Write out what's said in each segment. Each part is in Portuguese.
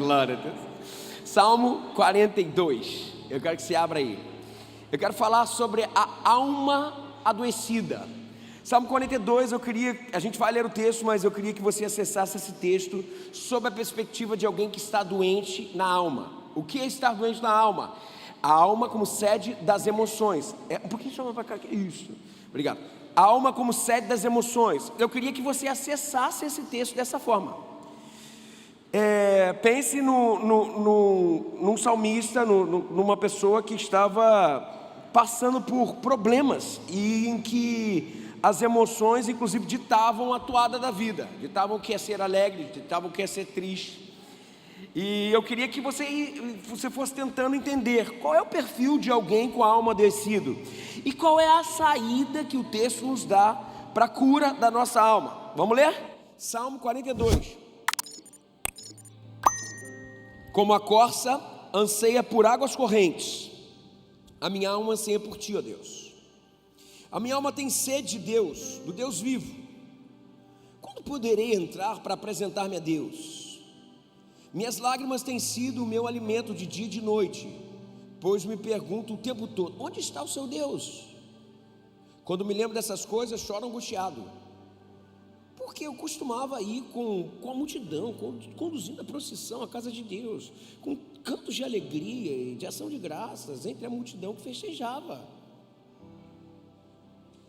glória a Deus. Salmo 42, eu quero que você abra aí. Eu quero falar sobre a alma adoecida. Salmo 42, a gente vai ler o texto, mas eu queria que você acessasse esse texto sob a perspectiva de alguém que está doente na alma. O que é estar doente na alma? A alma como sede das emoções. Um pouquinho só para cá, que isso. Obrigado. A alma como sede das emoções. Eu queria que você acessasse esse texto dessa forma. Pense num salmista, numa pessoa que estava passando por problemas e em que as emoções inclusive ditavam a toada da vida, ditavam o que é ser alegre, ditavam o que é ser triste. E eu queria que você fosse tentando entender qual é o perfil de alguém com a alma adoecida e qual é a saída que o texto nos dá para a cura da nossa alma. Vamos ler? Salmo 42. Como a corça anseia por águas correntes, a minha alma anseia por ti, ó Deus. A minha alma tem sede de Deus, do Deus vivo. Quando poderei entrar para apresentar-me a Deus? Minhas lágrimas têm sido o meu alimento de dia e de noite, pois me pergunto o tempo todo: onde está o seu Deus? Quando me lembro dessas coisas, choro angustiado, porque eu costumava ir com a multidão, conduzindo a procissão à casa de Deus, com cantos de alegria e de ação de graças entre a multidão que festejava.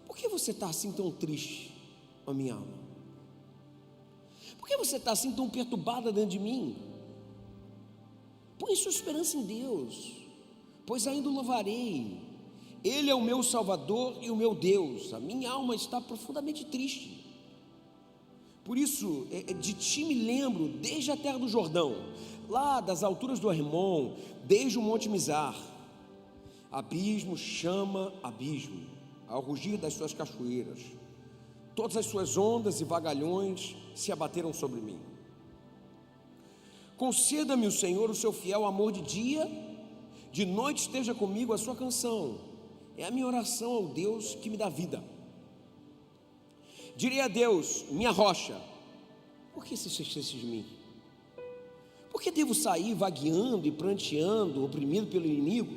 Por que você está assim tão triste, ó minha alma? Por que você está assim tão perturbada dentro de mim? Põe sua esperança em Deus, pois ainda o louvarei. Ele é o meu Salvador e o meu Deus. A minha alma está profundamente triste. Por isso, de ti me lembro desde a terra do Jordão, lá das alturas do Hermon, desde o monte Mizar. Abismo chama abismo, ao rugir das suas cachoeiras. Todas as suas ondas e vagalhões se abateram sobre mim. Conceda-me o Senhor o seu fiel amor de noite esteja comigo a sua canção. É a minha oração ao Deus que me dá vida. Direi a Deus, minha rocha: por que se esquece de mim? Por que devo sair vagueando e pranteando, oprimido pelo inimigo?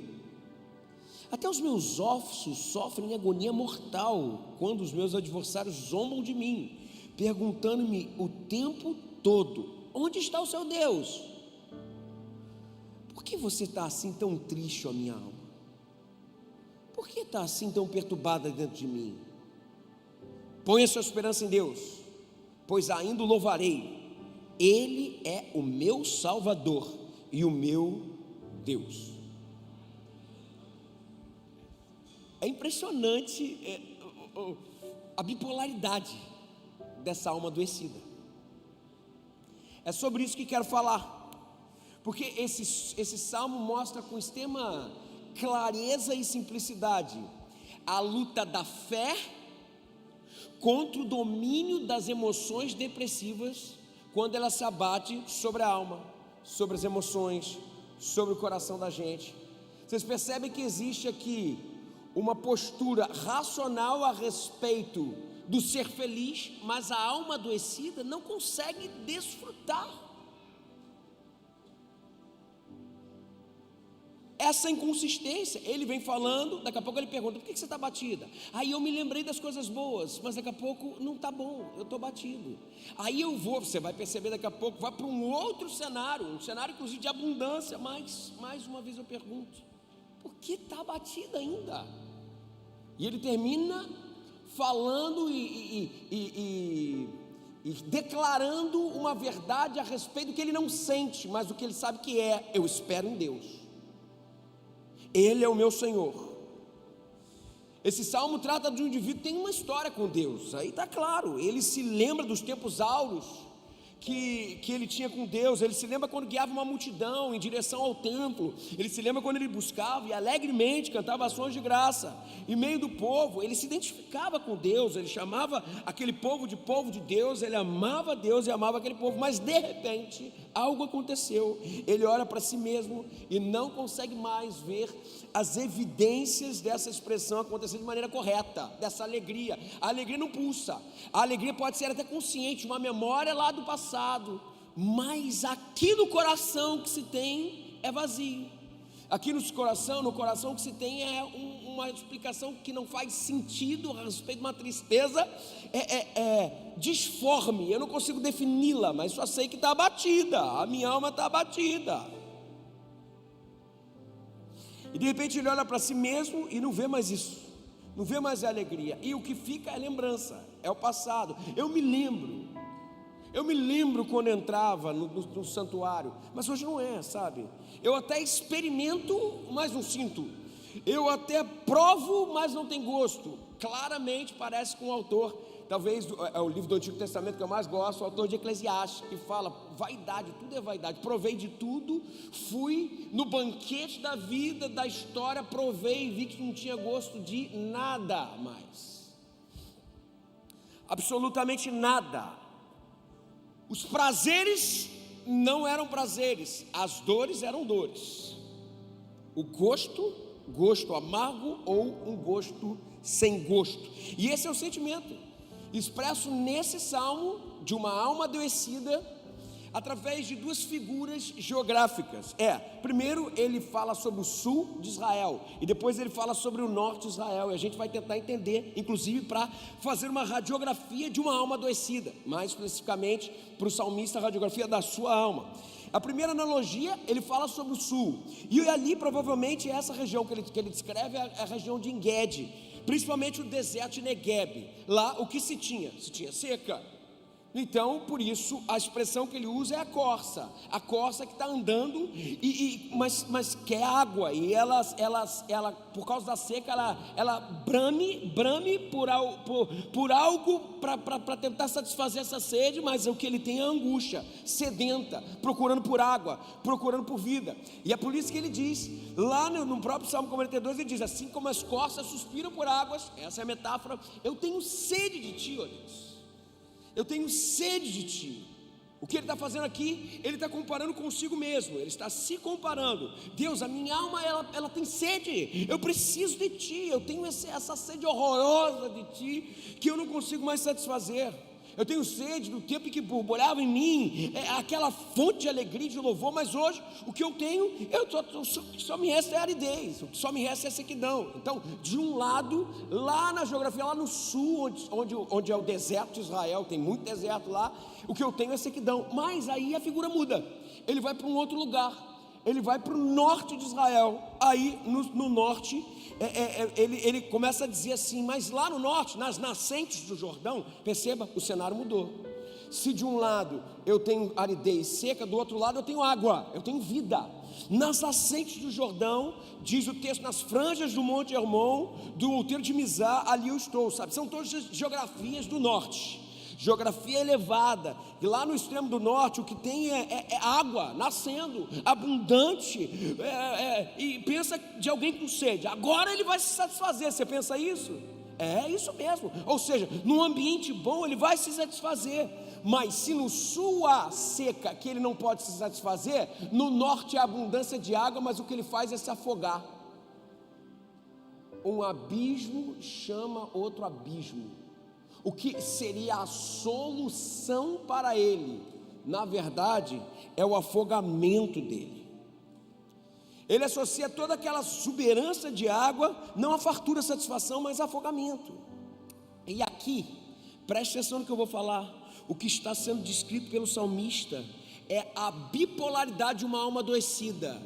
Até os meus ossos sofrem agonia mortal, quando os meus adversários zombam de mim, perguntando-me o tempo todo: onde está o seu Deus? Por que você está assim tão triste, ó minha alma? Por que está assim tão perturbada dentro de mim? Ponha sua esperança em Deus, pois ainda o louvarei. Ele é o meu Salvador e o meu Deus. É impressionante a bipolaridade dessa alma adoecida. É sobre isso que quero falar, porque esse salmo mostra com extrema clareza e simplicidade a luta da fé contra o domínio das emoções depressivas, quando ela se abate sobre a alma, sobre as emoções, sobre o coração da gente. Vocês percebem que existe aqui uma postura racional a respeito do ser feliz, mas a alma adoecida não consegue desfrutar. Essa inconsistência, ele vem falando, daqui a pouco ele pergunta: por que você está batida? Aí eu me lembrei das coisas boas, mas daqui a pouco não está bom, eu estou batido. Aí você vai perceber daqui a pouco, vai para um outro cenário, um cenário inclusive de abundância, mas mais uma vez eu pergunto: por que está batida ainda? E ele termina falando e declarando uma verdade a respeito do que ele não sente, mas do que ele sabe que é: eu espero em Deus, Ele é o meu Senhor. Esse salmo trata de um indivíduo que tem uma história com Deus, aí está claro, ele se lembra dos tempos áureos que ele tinha com Deus, ele se lembra quando guiava uma multidão em direção ao templo, ele se lembra quando ele buscava e alegremente cantava ações de graça, em meio do povo, ele se identificava com Deus, ele chamava aquele povo de Deus, ele amava Deus e amava aquele povo, mas de repente, algo aconteceu, ele olha para si mesmo e não consegue mais ver as evidências dessa expressão acontecendo de maneira correta, dessa alegria. A alegria não pulsa, a alegria pode ser até consciente, uma memória lá do passado, mas aqui no coração que se tem é vazio. Aqui no coração que se tem é uma explicação que não faz sentido a respeito de uma tristeza disforme. Eu não consigo defini-la, mas só sei que está abatida, a minha alma está abatida. E de repente ele olha para si mesmo e não vê mais isso, não vê mais a alegria, e o que fica é lembrança, é o passado. Eu me lembro quando entrava no santuário, mas hoje não é, sabe? Eu até experimento, mas não sinto. Eu até provo, mas não tem gosto. Claramente parece com o autor, talvez é o livro do Antigo Testamento que eu mais gosto, o autor de Eclesiastes, que fala: vaidade, tudo é vaidade. Provei de tudo, fui no banquete da vida, da história, provei e vi que não tinha gosto de nada mais. Absolutamente nada. Os prazeres não eram prazeres, as dores eram dores. O gosto amargo ou um gosto sem gosto. E esse é o sentimento expresso nesse salmo de uma alma adoecida, através de duas figuras geográficas. Primeiro ele fala sobre o sul de Israel, e depois ele fala sobre o norte de Israel, e a gente vai tentar entender, inclusive para fazer uma radiografia de uma alma adoecida, mais especificamente para o salmista, a radiografia da sua alma. A primeira analogia, ele fala sobre o sul, e ali provavelmente essa região que ele descreve é a região de En-Gedi, principalmente o deserto de Negueb. Lá o que se tinha? Se tinha seca. Então, por isso, a expressão que ele usa é a corça que está andando, mas quer água, e ela, por causa da seca, ela brame por algo para tentar satisfazer essa sede, mas o que ele tem é angústia, sedenta, procurando por água, procurando por vida. E é por isso que ele diz, lá no próprio Salmo 42, ele diz: assim como as corças suspiram por águas, essa é a metáfora, eu tenho sede de ti, ó Deus. Eu tenho sede de ti. O que ele está fazendo aqui? Ele está comparando consigo mesmo. Ele está se comparando. Deus, a minha alma ela tem sede. Eu preciso de ti. Eu tenho essa sede horrorosa de ti, que eu não consigo mais satisfazer. Eu tenho sede do tempo que borbulhava em mim aquela fonte de alegria e de louvor, mas hoje o que eu tenho, só me resta é aridez, o que só me resta é sequidão. Então, de um lado, lá na geografia, lá no sul, onde é o deserto de Israel, tem muito deserto lá, o que eu tenho é sequidão. Mas aí a figura muda, ele vai para um outro lugar, ele vai para o norte de Israel. Aí no norte, ele começa a dizer assim: mas lá no norte, nas nascentes do Jordão, perceba, o cenário mudou. Se de um lado eu tenho aridez seca, do outro lado eu tenho água, eu tenho vida. Nas nascentes do Jordão, diz o texto, nas franjas do Monte Hermon, do outeiro de Mizar, ali eu estou, sabe? São todas as geografias do norte, geografia elevada. E lá no extremo do norte o que tem é água nascendo, abundante, e pensa de alguém com sede, agora ele vai se satisfazer. Você pensa isso? É isso mesmo. Ou seja, num ambiente bom ele vai se satisfazer. Mas se no sul há seca que ele não pode se satisfazer, no norte há abundância de água, mas o que ele faz é se afogar. Um abismo chama outro abismo. O que seria a solução para ele, na verdade, é o afogamento dele. Ele associa toda aquela exuberância de água, não a fartura, a satisfação, mas a afogamento. E aqui, preste atenção no que eu vou falar. O que está sendo descrito pelo salmista é a bipolaridade de uma alma adoecida.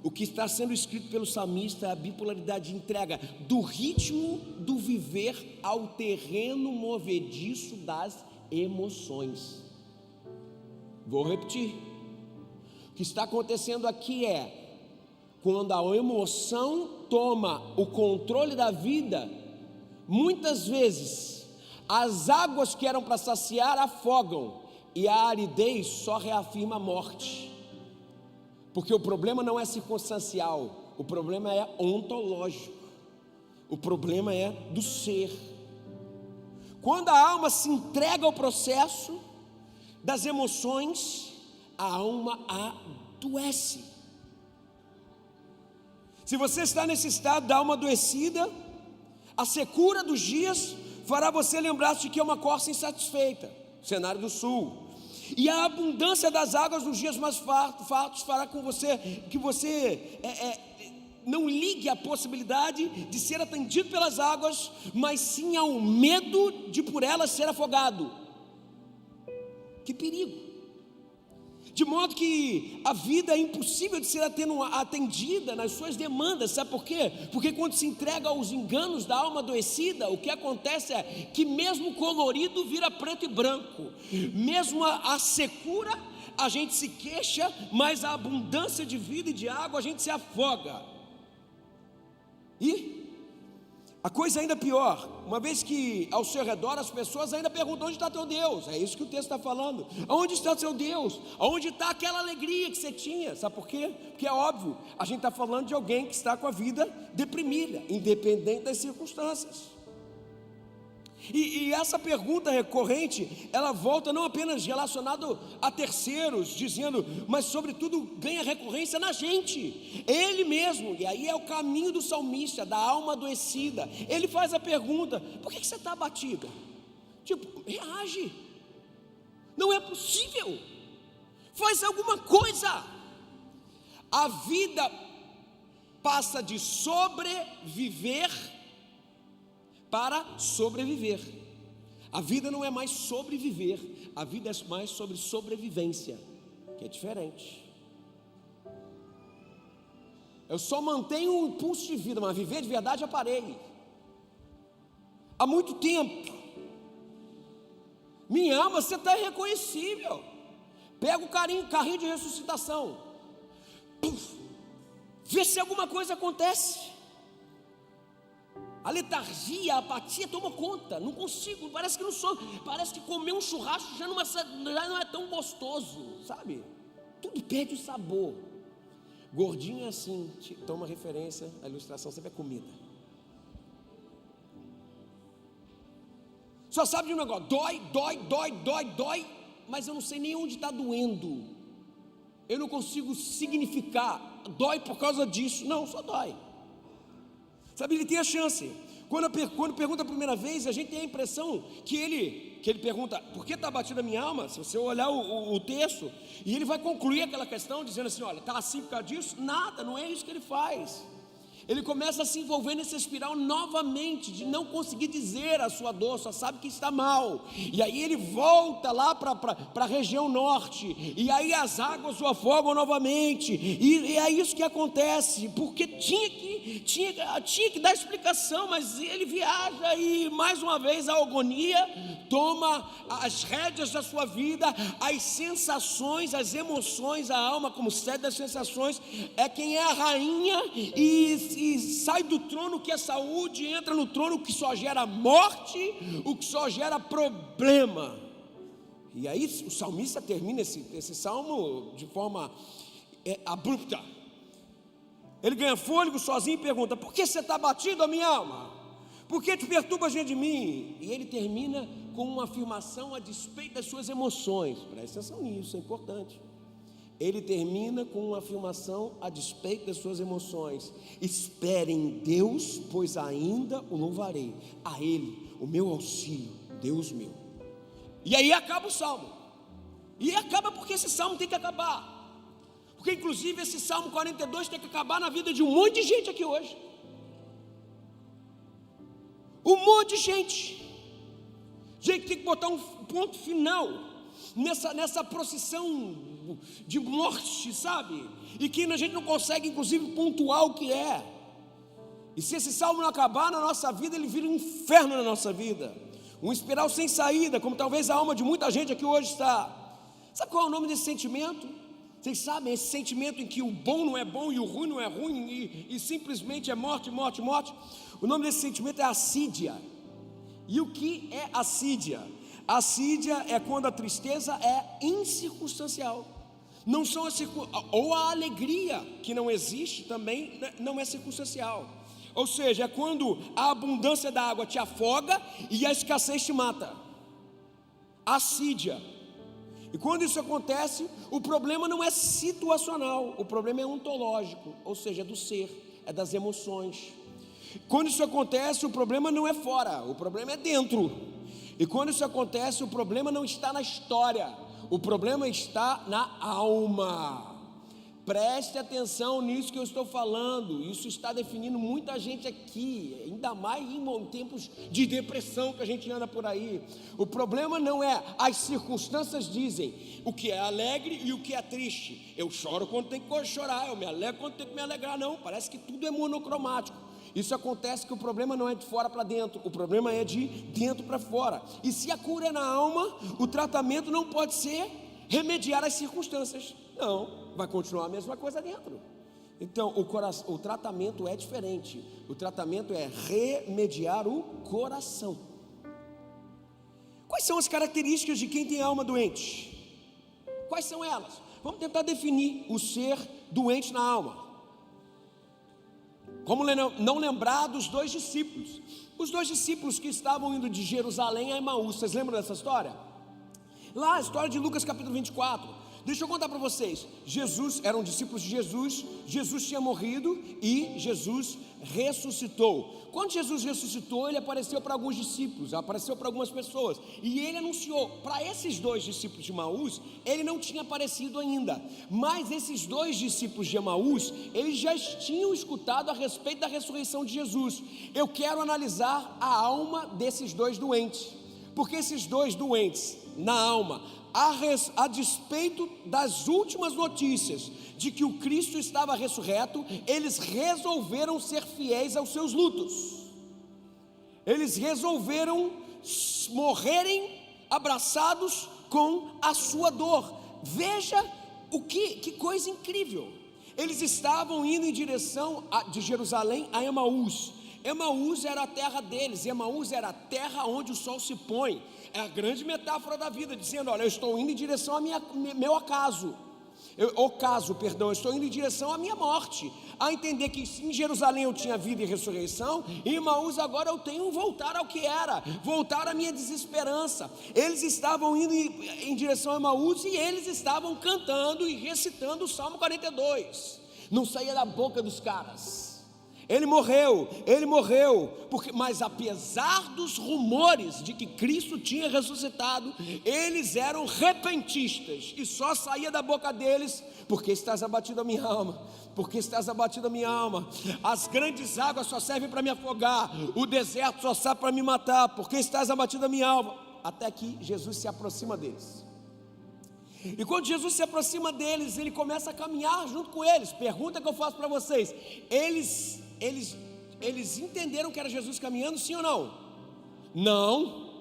O que está sendo escrito pelo salmista é a bipolaridade de entrega do ritmo do viver ao terreno movediço das emoções. Vou repetir. O que está acontecendo aqui é, quando a emoção toma o controle da vida, muitas vezes as águas que eram para saciar afogam, e a aridez só reafirma a morte. Porque o problema não é circunstancial, o problema é ontológico, o problema é do ser. Quando a alma se entrega ao processo das emoções, a alma adoece. Se você está nesse estado da alma adoecida, a secura dos dias fará você lembrar-se de que é uma corça insatisfeita, cenário do sul. E a abundância das águas nos dias mais fartos fará com você que você não ligue a possibilidade de ser atendido pelas águas, mas sim ao medo de por elas ser afogado. Que perigo! De modo que a vida é impossível de ser atendida nas suas demandas. Sabe por quê? Porque quando se entrega aos enganos da alma adoecida, o que acontece é que mesmo colorido vira preto e branco. Mesmo a secura, a gente se queixa, mas a abundância de vida e de água a gente se afoga. E a coisa ainda pior, uma vez que ao seu redor as pessoas ainda perguntam: onde está teu Deus? É isso que o texto está falando. Onde está seu Deus? Onde está aquela alegria que você tinha? Sabe por quê? Porque é óbvio, a gente está falando de alguém que está com a vida deprimida, independente das circunstâncias. E essa pergunta recorrente, ela volta não apenas relacionado a terceiros, dizendo, mas sobretudo ganha recorrência na gente, ele mesmo. E aí é o caminho do salmista, da alma adoecida. Ele faz a pergunta: por que você está abatida? Tipo, reage, não é possível, faz alguma coisa. A vida passa de sobreviver para sobreviver. A vida não é mais sobreviver, a vida é mais sobre sobrevivência, que é diferente. Eu só mantenho um impulso de vida, mas viver de verdade eu parei há muito tempo. Minha alma, você está irreconhecível. Pega o carrinho de ressuscitação, vê se alguma coisa acontece. A letargia, a apatia toma conta. Não consigo, parece que não sou. Parece que comer um churrasco já não é tão gostoso, sabe? Tudo perde o sabor. Gordinho é assim, toma referência, a ilustração sempre é comida. Só sabe de um negócio: dói, mas eu não sei nem onde está doendo. Eu não consigo significar, dói por causa disso. Não, só dói. Sabe, ele tem a chance. Quando pergunta a primeira vez, a gente tem a impressão que ele pergunta: por que está abatida a minha alma? Se você olhar o texto, e ele vai concluir aquela questão dizendo assim: olha, está assim por causa disso? Nada, não é isso que ele faz. Ele começa a se envolver nessa espiral novamente, de não conseguir dizer a sua dor, só sabe que está mal. E aí ele volta lá para a região norte, e aí as águas o afogam novamente, e é isso que acontece, porque tinha que dar explicação, mas ele viaja, e mais uma vez a agonia toma as rédeas da sua vida. As sensações, as emoções, a alma como sede das sensações, é quem é a rainha, e sai do trono que é saúde, entra no trono que só gera morte, o que só gera problema. E aí o salmista termina esse salmo de forma abrupta. Ele ganha fôlego sozinho e pergunta: por que você está abatido, a minha alma? Por que te perturba diante de mim? E ele termina com uma afirmação a despeito das suas emoções. Presta atenção nisso, é importante. Ele termina com uma afirmação a despeito das suas emoções: espere em Deus, pois ainda o louvarei, a Ele, o meu auxílio, Deus meu. E aí acaba o salmo. E acaba porque esse salmo tem que acabar. Porque inclusive esse salmo 42 tem que acabar na vida de um monte de gente aqui hoje. Um monte de gente. Gente, tem que botar um ponto final nessa procissão de morte, sabe? E que a gente não consegue inclusive pontuar o que é. E se esse salmo não acabar na nossa vida, ele vira um inferno na nossa vida, uma espiral sem saída, como talvez a alma de muita gente aqui hoje está. Sabe qual é o nome desse sentimento? Vocês sabem, esse sentimento em que o bom não é bom e o ruim não é ruim, e simplesmente é morte, morte, morte. O nome desse sentimento é assídia. E o que é assídia? Assídia é quando a tristeza é incircunstancial. Não são ou a alegria que não existe também não é circunstancial. Ou seja, é quando a abundância da água te afoga e a escassez te mata. Assídia. E quando isso acontece, o problema não é situacional, o problema é ontológico, ou seja, é do ser, é das emoções. Quando isso acontece, o problema não é fora, o problema é dentro. E quando isso acontece, o problema não está na história, o problema está na alma. Preste atenção nisso que eu estou falando. Isso está definindo muita gente aqui, ainda mais em tempos de depressão que a gente anda por aí. O problema não é, as circunstâncias dizem o que é alegre e o que é triste. Eu choro quando tem que chorar, eu me alegro quando tem que me alegrar. Não, parece que tudo é monocromático. Isso acontece que o problema não é de fora para dentro, o problema é de dentro para fora. E se a cura é na alma, o tratamento não pode ser remediar as circunstâncias. Não, vai continuar a mesma coisa dentro. Então o tratamento é diferente. O tratamento é remediar o coração. Quais são as características de quem tem alma doente? Quais são elas? Vamos tentar definir o ser doente na alma. Como não lembrar dos dois discípulos? Os dois discípulos que estavam indo de Jerusalém a Emaús. Vocês lembram dessa história? Lá, a história de Lucas capítulo 24. Deixa eu contar para vocês. Jesus, eram discípulos de Jesus. Jesus tinha morrido e Jesus ressuscitou. Quando Jesus ressuscitou, ele apareceu para alguns discípulos, apareceu para algumas pessoas, e ele anunciou para esses dois discípulos de Emaús. Ele não tinha aparecido ainda, mas esses dois discípulos de Emaús, eles já tinham escutado a respeito da ressurreição de Jesus. Eu quero analisar a alma desses dois doentes, porque esses dois doentes na alma, a despeito das últimas notícias de que o Cristo estava ressurreto, eles resolveram ser fiéis aos seus lutos. Eles resolveram morrerem abraçados com a sua dor. Veja que coisa incrível. Eles estavam indo em direção de Jerusalém a Emaús. Emaús era a terra deles, Emaús era a terra onde o sol se põe. É a grande metáfora da vida, dizendo: olha, eu estou indo em direção ao meu ocaso. Eu estou indo em direção à minha morte. A entender que em Jerusalém eu tinha vida e ressurreição, em Emaús agora eu tenho voltar ao que era, voltar à minha desesperança. Eles estavam indo em direção a Emaús e eles estavam cantando e recitando o Salmo 42. Não saía da boca dos caras. Ele morreu, mas apesar dos rumores de que Cristo tinha ressuscitado, eles eram repentistas, e só saía da boca deles: porque estás abatido a minha alma, porque estás abatido a minha alma, as grandes águas só servem para me afogar, o deserto só serve para me matar, porque estás abatido a minha alma. Até que Jesus se aproxima deles, e quando Jesus se aproxima deles, ele começa a caminhar junto com eles. Pergunta que eu faço para vocês: eles entenderam que era Jesus caminhando, sim ou não?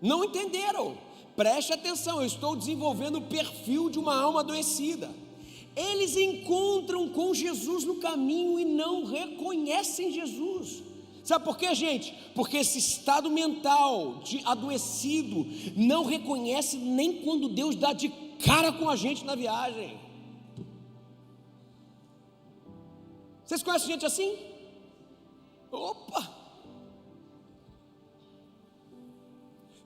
Não entenderam. Preste atenção, eu estou desenvolvendo o perfil de uma alma adoecida. Eles encontram com Jesus no caminho e não reconhecem Jesus. Sabe por quê, gente? Porque esse estado mental de adoecido não reconhece nem quando Deus dá de cara com a gente na viagem. Vocês conhecem gente assim? Opa!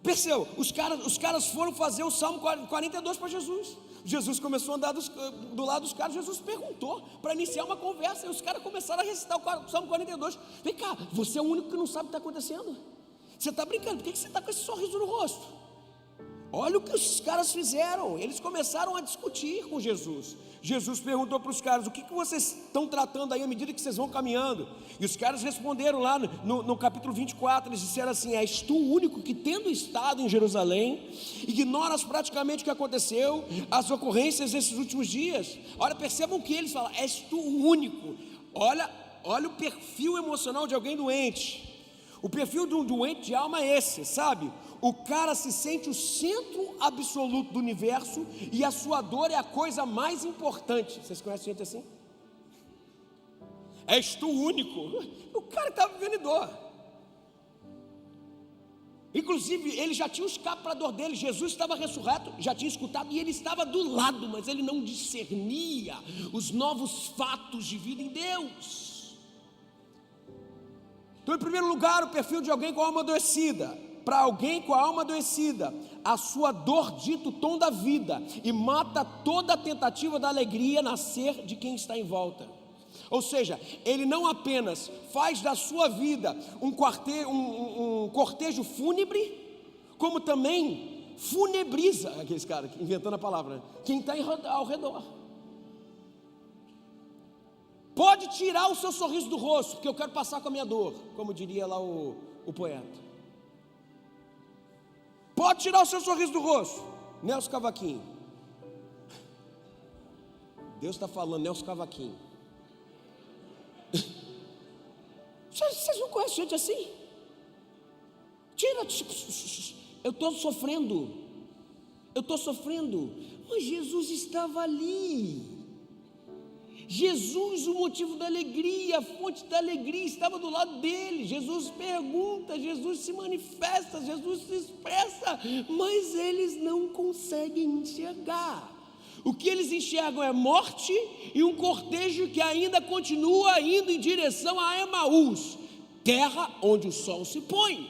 Percebeu? Os caras foram fazer o Salmo 42 para Jesus. Jesus começou a andar do lado dos caras. Jesus perguntou para iniciar uma conversa, e os caras começaram a recitar o Salmo 42. Vem cá, você é o único que não sabe o que está acontecendo. Você está brincando, por que você está com esse sorriso no rosto? Olha o que os caras fizeram. Eles começaram a discutir com Jesus. Jesus perguntou para os caras: o que vocês estão tratando aí à medida que vocês vão caminhando? E os caras responderam lá no capítulo 24, eles disseram assim: és tu o único que, tendo estado em Jerusalém, ignoras praticamente o que aconteceu, as ocorrências desses últimos dias? Olha, percebam que eles falam: és tu o único. Olha o perfil emocional de alguém doente. O perfil de um doente de alma é esse, sabe? O cara se sente o centro absoluto do universo e a sua dor é a coisa mais importante. Vocês conhecem gente assim? És tu o único. O cara estava vivendo dor. Inclusive, ele já tinha o escape para a dor dele. Jesus estava ressurreto, já tinha escutado, e ele estava do lado, mas ele não discernia os novos fatos de vida em Deus. Então, em primeiro lugar, o perfil de alguém com a alma adoecida. Para alguém com a alma adoecida, a sua dor dita o tom da vida e mata toda a tentativa da alegria nascer de quem está em volta. Ou seja, ele não apenas faz da sua vida um cortejo fúnebre, como também funebriza, aqueles caras inventando a palavra, né? Quem está ao redor. Pode tirar o seu sorriso do rosto, porque eu quero passar com a minha dor, como diria lá o poeta. Pode tirar o seu sorriso do rosto, Nelson Cavaquinho. Deus está falando, Nelson Cavaquinho. Vocês não conhecem gente assim? Tira, eu estou sofrendo, mas Jesus estava ali. Jesus, o motivo da alegria, a fonte da alegria estava do lado dele. Jesus pergunta, Jesus se manifesta, Jesus se expressa, mas eles não conseguem enxergar. O que eles enxergam é morte e um cortejo que ainda continua indo em direção a Emaús, terra onde o sol se põe.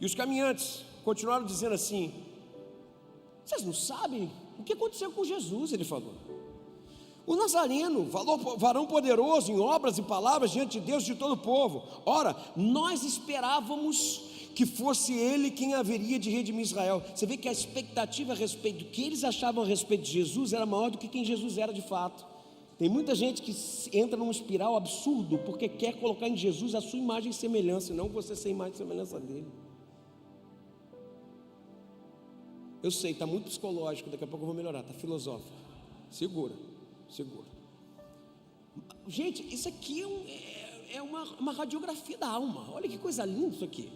E os caminhantes continuaram dizendo assim: vocês não sabem o que aconteceu com Jesus? Ele falou. O Nazareno, varão poderoso em obras e palavras diante de Deus e de todo o povo. Ora, nós esperávamos que fosse ele quem haveria de redimir Israel. Você vê que a expectativa a respeito do que eles achavam a respeito de Jesus era maior do que quem Jesus era de fato. Tem muita gente que entra num espiral absurdo porque quer colocar em Jesus a sua imagem e semelhança, e não você ser imagem e semelhança dele. Eu sei, está muito psicológico, daqui a pouco eu vou melhorar, está filosófico. Segura. Gente, isso aqui é uma radiografia da alma. Olha que coisa linda isso aqui.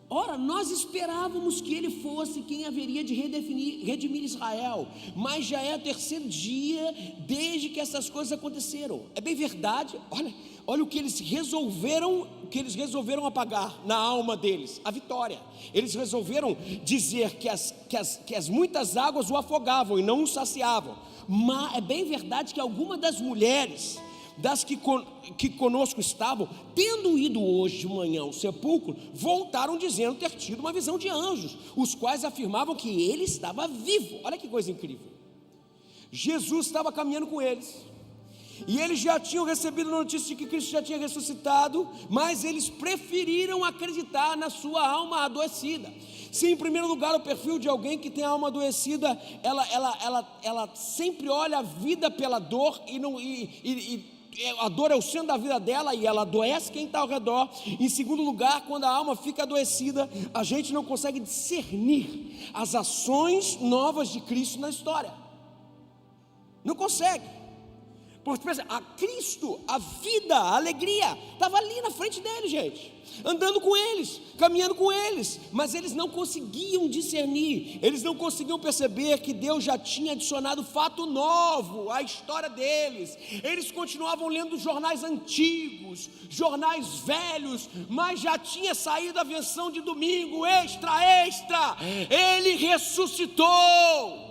Ora, nós esperávamos que ele fosse quem haveria de redimir Israel, mas já é o terceiro dia desde que essas coisas aconteceram. É bem verdade. Olha o que eles resolveram apagar na alma deles: a vitória. Eles resolveram dizer que as muitas águas o afogavam e não o saciavam. Mas é bem verdade que algumas das mulheres das que conosco estavam, tendo ido hoje de manhã ao sepulcro, voltaram dizendo ter tido uma visão de anjos, os quais afirmavam que ele estava vivo. Olha que coisa incrível. Jesus estava caminhando com eles, e eles já tinham recebido a notícia de que Cristo já tinha ressuscitado, mas eles preferiram acreditar na sua alma adoecida. Se em primeiro lugar o perfil de alguém que tem a alma adoecida, ela sempre olha a vida pela dor e a dor é o centro da vida dela e ela adoece quem está ao redor. Em segundo lugar, quando a alma fica adoecida, a gente não consegue discernir as ações novas de Cristo na história. Não consegue. Porque a Cristo, a vida, a alegria, estava ali na frente deles, gente, andando com eles, caminhando com eles, mas eles não conseguiam discernir, eles não conseguiam perceber que Deus já tinha adicionado fato novo à história deles. Eles continuavam lendo jornais antigos, jornais velhos, mas já tinha saído a versão de domingo, extra, ele ressuscitou.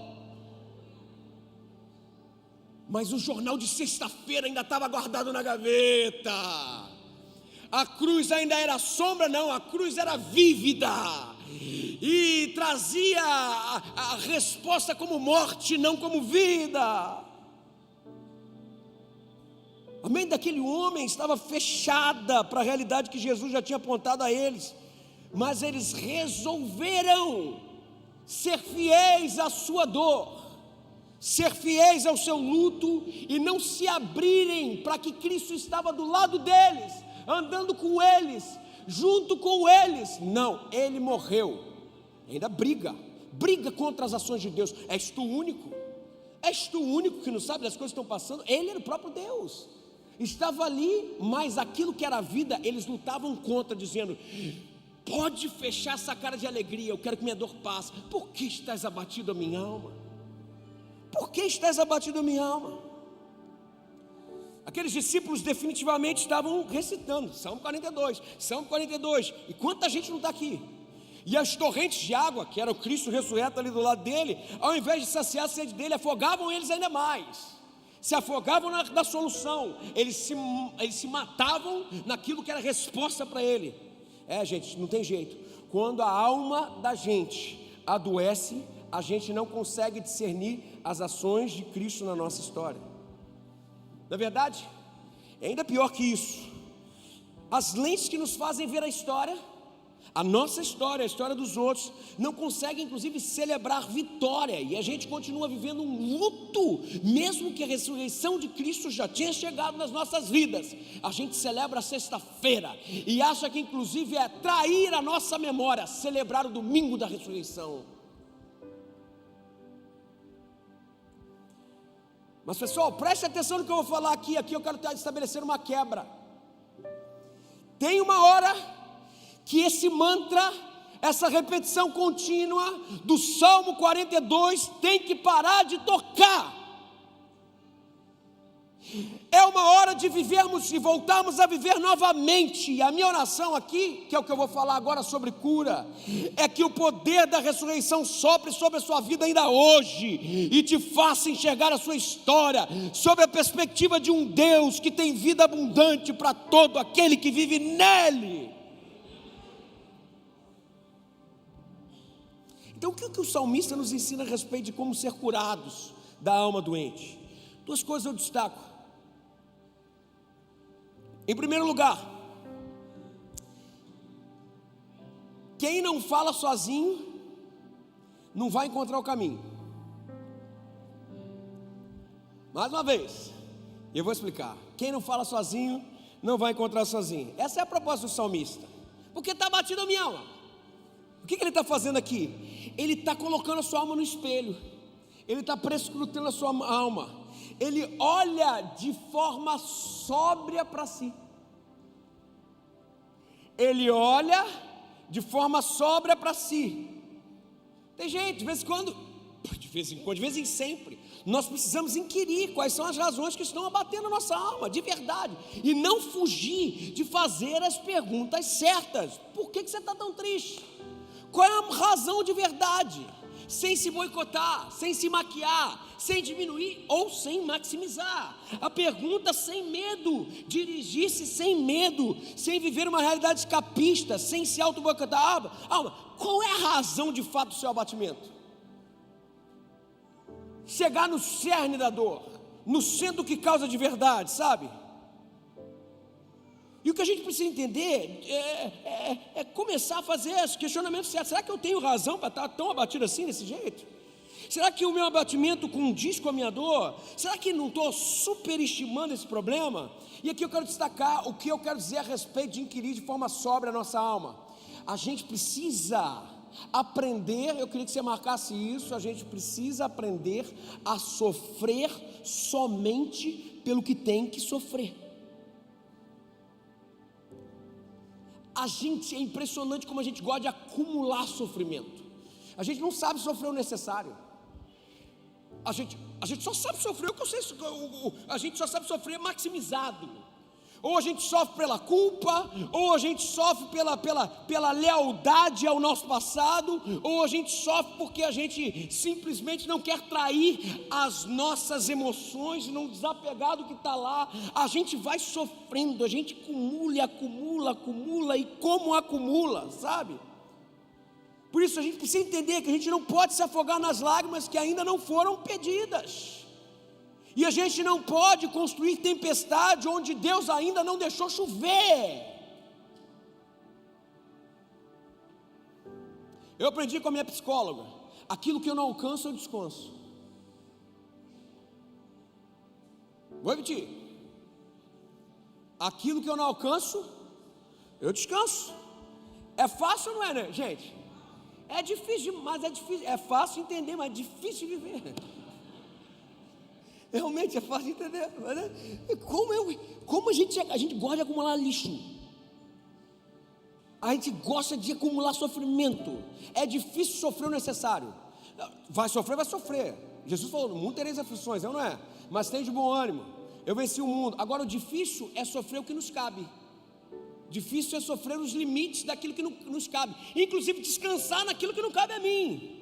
Mas o jornal de sexta-feira ainda estava guardado na gaveta. A cruz ainda era sombra, não, a cruz era vívida e trazia a resposta como morte, não como vida. A mente daquele homem estava fechada para a realidade que Jesus já tinha apontado a eles, mas eles resolveram ser fiéis à sua dor, ser fiéis ao seu luto e não se abrirem para que Cristo estava do lado deles, andando com eles, junto com eles. Não, ele morreu. Ainda briga contra as ações de Deus. És tu o único que não sabe das coisas que estão passando? Ele era o próprio Deus, estava ali, mas aquilo que era vida, eles lutavam contra, dizendo: pode fechar essa cara de alegria, eu quero que minha dor passe. Por que estás abatido a minha alma? Por que estás abatido a minha alma? Aqueles discípulos definitivamente estavam recitando Salmo 42, e quanta gente não está aqui? E as torrentes de água, que era o Cristo ressurreto ali do lado dele, ao invés de saciar a sede dele, afogavam eles ainda mais, se afogavam na solução, eles se matavam naquilo que era resposta para ele. Gente, não tem jeito, quando a alma da gente adoece, a gente não consegue discernir as ações de Cristo na nossa história. Na verdade, é ainda pior que isso. as lentes que nos fazem ver a história, a nossa história, a história dos outros, não conseguem inclusive celebrar vitória, e a gente continua vivendo um luto, mesmo que a ressurreição de Cristo já tinha chegado nas nossas vidas. A gente celebra a sexta-feira, e acha que inclusive é trair a nossa memória, celebrar o domingo da ressurreição. Mas pessoal, preste atenção no que eu vou falar aqui eu quero estabelecer uma quebra. Tem uma hora que esse mantra, essa repetição contínua do Salmo 42 tem que parar de tocar. É uma hora de vivermos e voltarmos a viver novamente. E a minha oração aqui, que é o que eu vou falar agora sobre cura, é que o poder da ressurreição sopre sobre a sua vida ainda hoje e te faça enxergar a sua história sob a perspectiva de um Deus que tem vida abundante para todo aquele que vive nele. Então, o que o salmista nos ensina a respeito de como ser curados da alma doente? Duas coisas eu destaco. Em primeiro lugar, quem não fala sozinho não vai encontrar o caminho. Mais uma vez, eu vou explicar. Quem não fala sozinho não vai encontrar sozinho. Essa é a proposta do salmista. Porque está batido a minha alma. O que ele está fazendo aqui? Ele está colocando a sua alma no espelho. Ele está prescrutando a sua alma. Ele olha de forma sóbria para si. Ele olha de forma sóbria para si. Tem gente, de vez em sempre, nós precisamos inquirir quais são as razões que estão abatendo a nossa alma, de verdade, e não fugir de fazer as perguntas certas. Por que você está tão triste? Qual é a razão de verdade? Sem se boicotar, sem se maquiar, sem diminuir ou sem maximizar. A pergunta sem medo, dirigir-se sem medo, sem viver uma realidade escapista, sem se auto-boicotar. Qual é a razão de fato do seu abatimento? Chegar no cerne da dor, no centro que causa de verdade, sabe? E o que a gente precisa entender é começar a fazer esse questionamento certo. Será que eu tenho razão para estar tão abatido assim, desse jeito? Será que o meu abatimento condiz com a minha dor? Será que não estou superestimando esse problema? E aqui eu quero destacar o que eu quero dizer a respeito de inquirir de forma sóbria a nossa alma. A gente precisa aprender, eu queria que você marcasse isso, a gente precisa aprender a sofrer somente pelo que tem que sofrer. É impressionante como a gente gosta de acumular sofrimento. A gente não sabe sofrer o necessário. A gente só sabe sofrer o que eu sei. A gente só sabe sofrer maximizado. Ou a gente sofre pela culpa, ou a gente sofre pela lealdade ao nosso passado, ou a gente sofre porque a gente simplesmente não quer trair as nossas emoções, não desapegar do que está lá. A gente vai sofrendo, a gente acumula, e como acumula, sabe? Por isso a gente precisa entender que a gente não pode se afogar nas lágrimas que ainda não foram pedidas. E a gente não pode construir tempestade onde Deus ainda não deixou chover. Eu aprendi com a minha psicóloga: aquilo que eu não alcanço, eu descanso. Vou repetir: aquilo que eu não alcanço, eu descanso. É fácil, não é, né, gente? É difícil, mas é difícil. É fácil entender, mas é difícil de viver. Realmente é fácil de entender, né? Como a gente gosta de acumular lixo. A gente gosta de acumular sofrimento. É difícil sofrer o necessário. Vai sofrer. Jesus falou: no mundo tereis aflições, não é? Mas tem de bom ânimo, eu venci o mundo. Agora o difícil é sofrer o que nos cabe. Difícil é sofrer os limites daquilo que nos cabe, inclusive descansar naquilo que não cabe a mim.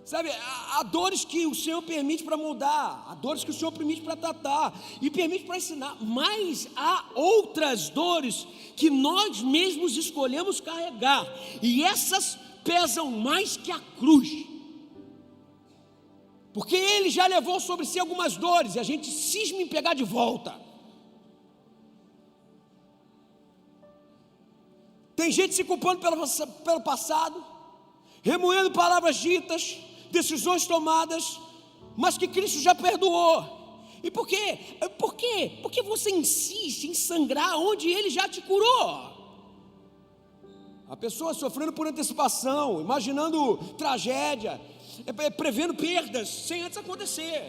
Sabe, há dores que o Senhor permite para moldar, há dores que o Senhor permite para tratar e permite para ensinar, mas há outras dores que nós mesmos escolhemos carregar, e essas pesam mais que a cruz, porque Ele já levou sobre si algumas dores e a gente cisma em pegar de volta. Tem gente se culpando pelo passado, remoendo palavras ditas, decisões tomadas, mas que Cristo já perdoou. E por quê? Por quê? Porque você insiste em sangrar onde Ele já te curou. A pessoa sofrendo por antecipação, imaginando tragédia, prevendo perdas sem antes acontecer.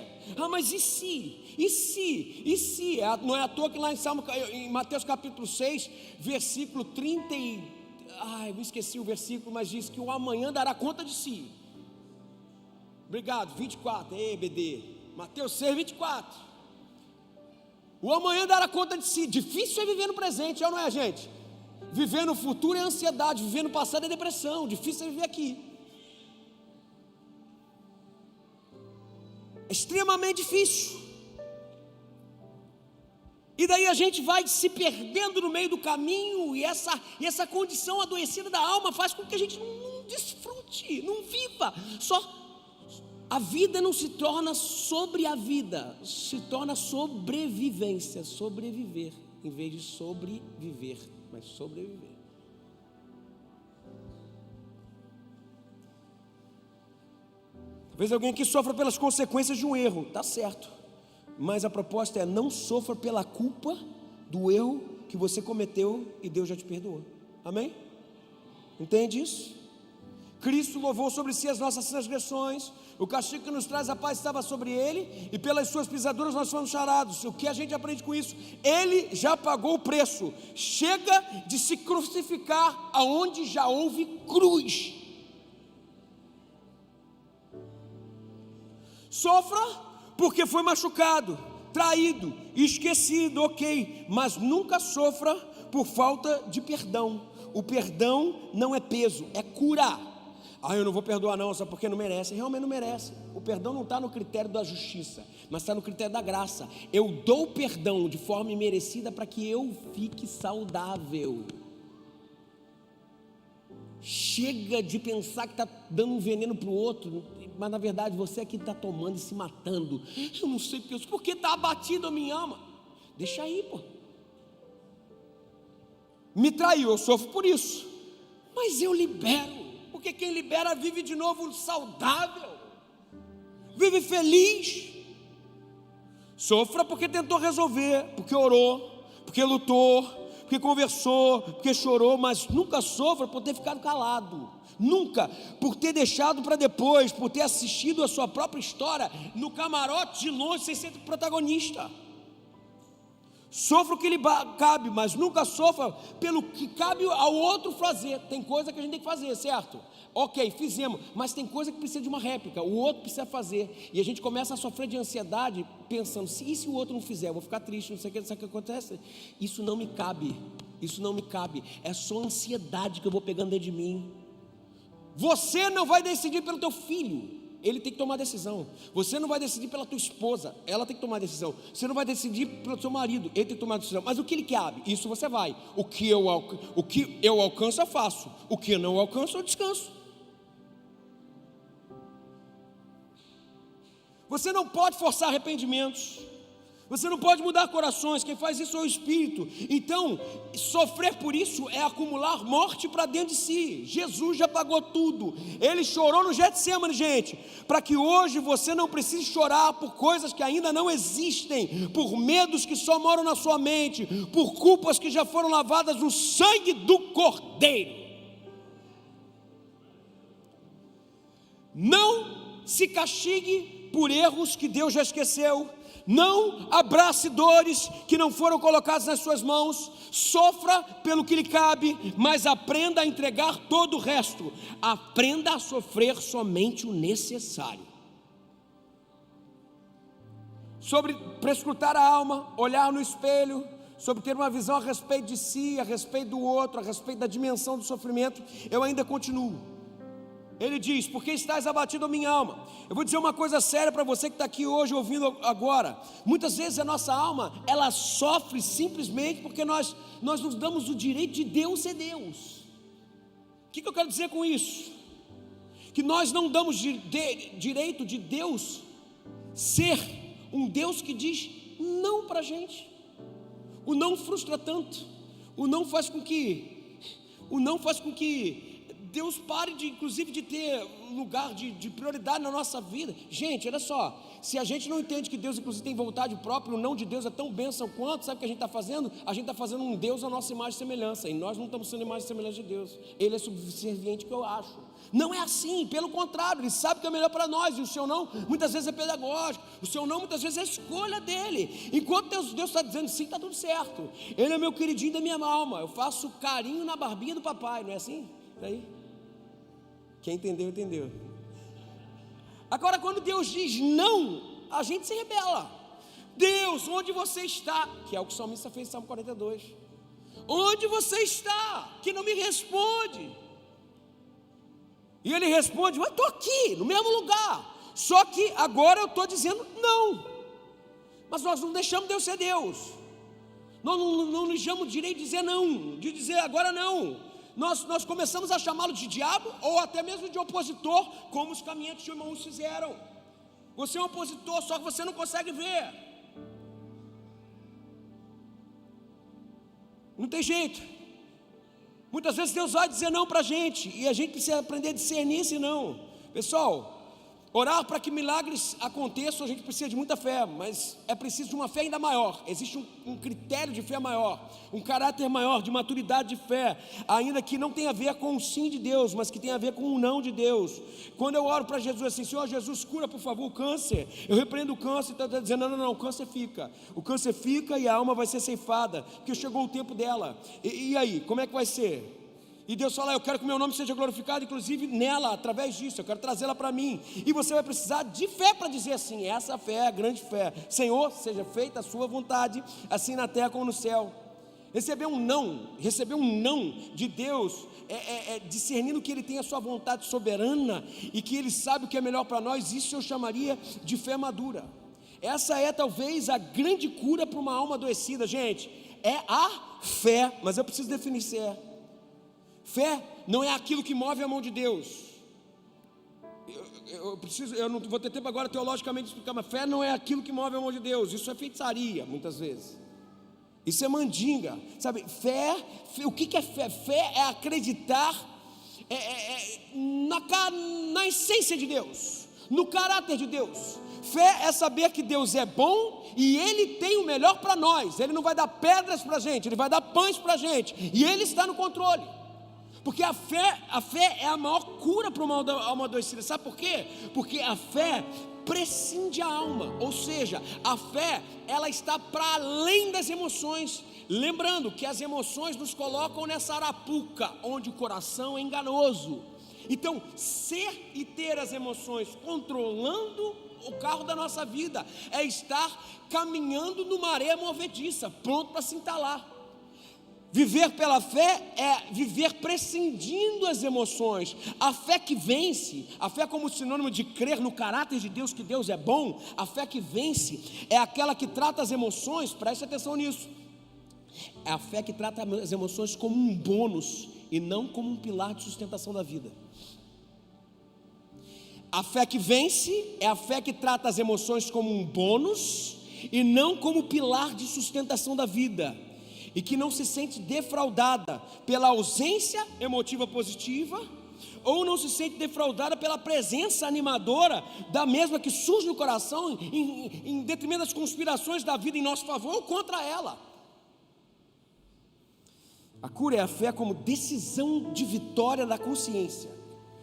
Mas e se? E se? E se? Não é à toa que lá em Mateus capítulo 6, versículo 30 eu esqueci o versículo, mas diz que o amanhã dará conta de si. Obrigado, 24, BD. Mateus 6, 24. O amanhã dará conta de si. Difícil é viver no presente, não é, gente? Viver no futuro é ansiedade, viver no passado é depressão. Difícil é viver aqui. É extremamente difícil. E daí a gente vai se perdendo no meio do caminho, e essa condição adoecida da alma faz com que a gente não desfrute, não viva. A vida não se torna sobre a vida, se torna sobrevivência, sobreviver, em vez de sobreviver, mas sobreviver. Talvez alguém aqui sofra pelas consequências de um erro, está certo. Mas a proposta é: não sofra pela culpa do erro que você cometeu e Deus já te perdoou. Amém? Entende isso? Cristo levou sobre si as nossas transgressões, o castigo que nos traz a paz estava sobre Ele, e pelas suas pisaduras nós fomos sarados. O que a gente aprende com isso? Ele já pagou o preço. Chega de se crucificar aonde já houve cruz. Sofra porque foi machucado, traído, esquecido, ok, mas nunca sofra por falta de perdão. O perdão não é peso, é cura. Eu não vou perdoar não, só porque não merece. Realmente não merece. O perdão não está no critério da justiça, mas está no critério da graça. Eu dou perdão de forma imerecida para que eu fique saudável. Chega de pensar que está dando um veneno para o outro, mas na verdade você é que está tomando e se matando. Eu não sei porque está abatido, eu me ama. Deixa aí, pô. Me traiu, eu sofro por isso, mas eu libero, porque quem libera vive de novo saudável, vive feliz. Sofra porque tentou resolver, porque orou, porque lutou, porque conversou, porque chorou, mas nunca sofra por ter ficado calado, nunca por ter deixado para depois, por ter assistido a sua própria história no camarote de longe sem ser protagonista. Sofra o que lhe cabe, mas nunca sofra pelo que cabe ao outro fazer. Tem coisa que a gente tem que fazer, certo? Ok, fizemos, mas tem coisa que precisa de uma réplica, o outro precisa fazer, e a gente começa a sofrer de ansiedade, pensando, e se o outro não fizer, eu vou ficar triste, não sei o que acontece. Isso não me cabe, é só ansiedade que eu vou pegando dentro de mim. Você não vai decidir pelo teu filho, ele tem que tomar decisão. Você não vai decidir pela tua esposa, ela tem que tomar decisão. Você não vai decidir pelo seu marido, ele tem que tomar decisão. Mas o que lhe cabe, isso você vai. O que eu alcanço, eu faço. O que eu não alcanço, eu descanso. Você não pode forçar arrependimentos, você não pode mudar corações, quem faz isso é o Espírito. Então, sofrer por isso é acumular morte para dentro de si. Jesus já pagou tudo, Ele chorou no Getsemane, gente, para que hoje você não precise chorar por coisas que ainda não existem, por medos que só moram na sua mente, por culpas que já foram lavadas no sangue do Cordeiro. Não se castigue por erros que Deus já esqueceu, não abrace dores que não foram colocadas nas suas mãos, sofra pelo que lhe cabe, mas aprenda a entregar todo o resto, aprenda a sofrer somente o necessário. Sobre prescrutar a alma, olhar no espelho, sobre ter uma visão a respeito de si, a respeito do outro, a respeito da dimensão do sofrimento, eu ainda continuo. Ele diz, porque estás abatido, minha alma? Eu vou dizer uma coisa séria para você que está aqui hoje ouvindo agora. Muitas vezes a nossa alma, ela sofre simplesmente porque nós nos damos o direito de Deus ser Deus. O que eu quero dizer com isso? Que nós não damos direito de Deus ser um Deus que diz não para a gente. O não frustra tanto, o não faz com que O não faz com que Deus pare inclusive de ter lugar de prioridade na nossa vida. Gente, olha só, se a gente não entende que Deus inclusive tem vontade própria, o não de Deus é tão bênção quanto, sabe o que a gente está fazendo? A gente está fazendo um Deus à nossa imagem e semelhança, e nós não estamos sendo imagem e semelhança de Deus. Ele é subserviente, que eu acho. Não é assim, pelo contrário, Ele sabe que é melhor para nós, e o seu não muitas vezes é pedagógico, o seu não muitas vezes é escolha dele. Enquanto Deus está dizendo sim, está tudo certo. Ele é meu queridinho da minha alma, eu faço carinho na barbinha do papai, não é assim? Aí, quem entendeu, entendeu. Agora, quando Deus diz não, a gente se rebela. Deus, onde você está? Que é o que o salmista fez em Salmo 42. Onde você está? Que não me responde. E ele responde: eu estou aqui, no mesmo lugar, só que agora eu estou dizendo não. Mas nós não deixamos Deus ser Deus. Nós não nos damos direito de dizer não, de dizer agora não. Nós começamos a chamá-lo de diabo, ou até mesmo de opositor, como os caminhantes de Emaús fizeram. Você é um opositor, só que você não consegue ver. Não tem jeito. Muitas vezes Deus vai dizer não para a gente, e a gente precisa aprender a discernir esse não. Pessoal, orar para que milagres aconteçam, a gente precisa de muita fé, mas é preciso de uma fé ainda maior. Existe um critério de fé maior, um caráter maior, de maturidade de fé, ainda que não tenha a ver com o sim de Deus, mas que tenha a ver com o não de Deus. Quando eu oro para Jesus assim: Senhor Jesus, cura por favor o câncer, eu repreendo o câncer, e está dizendo não, o câncer fica e a alma vai ser ceifada, porque chegou o tempo dela. E aí, como é que vai ser? E Deus fala: eu quero que o meu nome seja glorificado, inclusive nela, através disso, eu quero trazê-la para mim. E você vai precisar de fé para dizer assim: essa fé é a grande fé. Senhor, seja feita a sua vontade, assim na terra como no céu. Receber um não de Deus, discernindo que Ele tem a sua vontade soberana, e que Ele sabe o que é melhor para nós. Isso eu chamaria de fé madura. Essa é talvez a grande cura para uma alma adoecida, gente. É a fé, mas eu preciso definir se é. Fé não é aquilo que move a mão de Deus. Eu não vou ter tempo agora teologicamente de explicar, mas fé não é aquilo que move a mão de Deus. Isso é feitiçaria, muitas vezes. Isso é mandinga, sabe? Fé, o que é fé? Fé é acreditar na essência de Deus, no caráter de Deus. Fé é saber que Deus é bom e Ele tem o melhor para nós. Ele não vai dar pedras para a gente, Ele vai dar pães para a gente, e Ele está no controle. Porque a fé é a maior cura para uma alma adoecida. Sabe por quê? Porque a fé prescinde a alma, ou seja, a fé, ela está para além das emoções. Lembrando que as emoções nos colocam nessa arapuca, onde o coração é enganoso. Então, ser e ter as emoções controlando o carro da nossa vida é estar caminhando numa areia movediça, pronto para se entalar. Viver pela fé é viver prescindindo as emoções. A fé que vence, a fé como sinônimo de crer no caráter de Deus, que Deus é bom, a fé que vence é aquela que trata as emoções, preste atenção nisso, é a fé que trata as emoções como um bônus e não como um pilar de sustentação da vida. A fé que vence é a fé que trata as emoções como um bônus e não como pilar de sustentação da vida, e que não se sente defraudada pela ausência emotiva positiva, ou não se sente defraudada pela presença animadora da mesma que surge no coração em detrimento das conspirações da vida em nosso favor ou contra ela. A cura é a fé como decisão de vitória da consciência.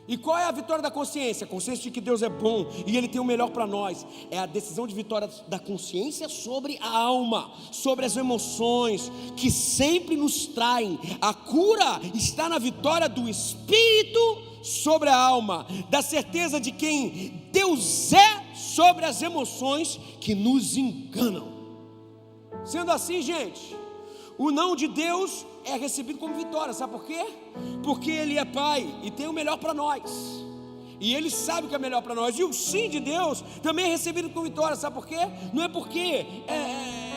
E qual é a vitória da consciência? A consciência de que Deus é bom e Ele tem o melhor para nós. É a decisão de vitória da consciência sobre a alma, sobre as emoções que sempre nos traem. A cura está na vitória do Espírito sobre a alma, da certeza de quem Deus é sobre as emoções que nos enganam. Sendo assim, gente, o não de Deus é recebido como vitória, sabe por quê? Porque Ele é Pai e tem o melhor para nós, e Ele sabe o que é melhor para nós. E o sim de Deus também é recebido com vitória, sabe por quê? Não é porque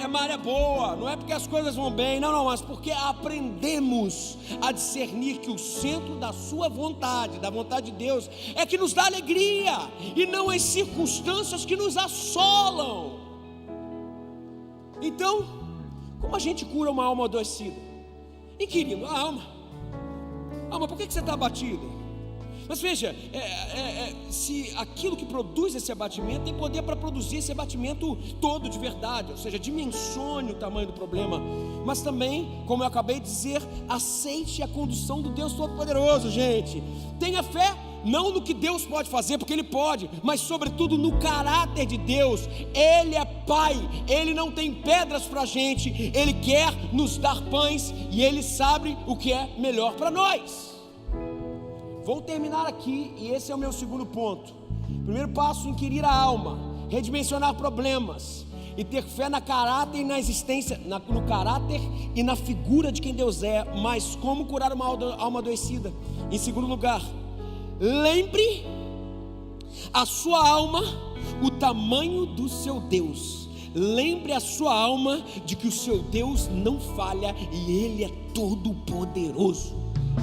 é maré boa, não é porque as coisas vão bem, não, mas porque aprendemos a discernir que o centro da sua vontade, da vontade de Deus, é que nos dá alegria, e não as circunstâncias que nos assolam. Então, como a gente cura uma alma adoecida? Inquirindo a alma. Ah, mas por que você está abatido? Mas veja, se aquilo que produz esse abatimento tem poder para produzir esse abatimento todo de verdade, ou seja, dimensione o tamanho do problema, mas também, como eu acabei de dizer, aceite a condução do Deus Todo-Poderoso, gente. Tenha fé, não no que Deus pode fazer, porque Ele pode, mas sobretudo no caráter de Deus. Ele é Pai, Ele não tem pedras para a gente, Ele quer nos dar pães e Ele sabe o que é melhor para nós. Vou terminar aqui, e esse é o meu segundo ponto. Primeiro passo: inquirir a alma, redimensionar problemas e ter fé na caráter e na existência, no caráter e na figura de quem Deus é. Mas como curar uma alma adoecida? Em segundo lugar, lembre a sua alma o tamanho do seu Deus. Lembre a sua alma de que o seu Deus não falha e Ele é todo poderoso.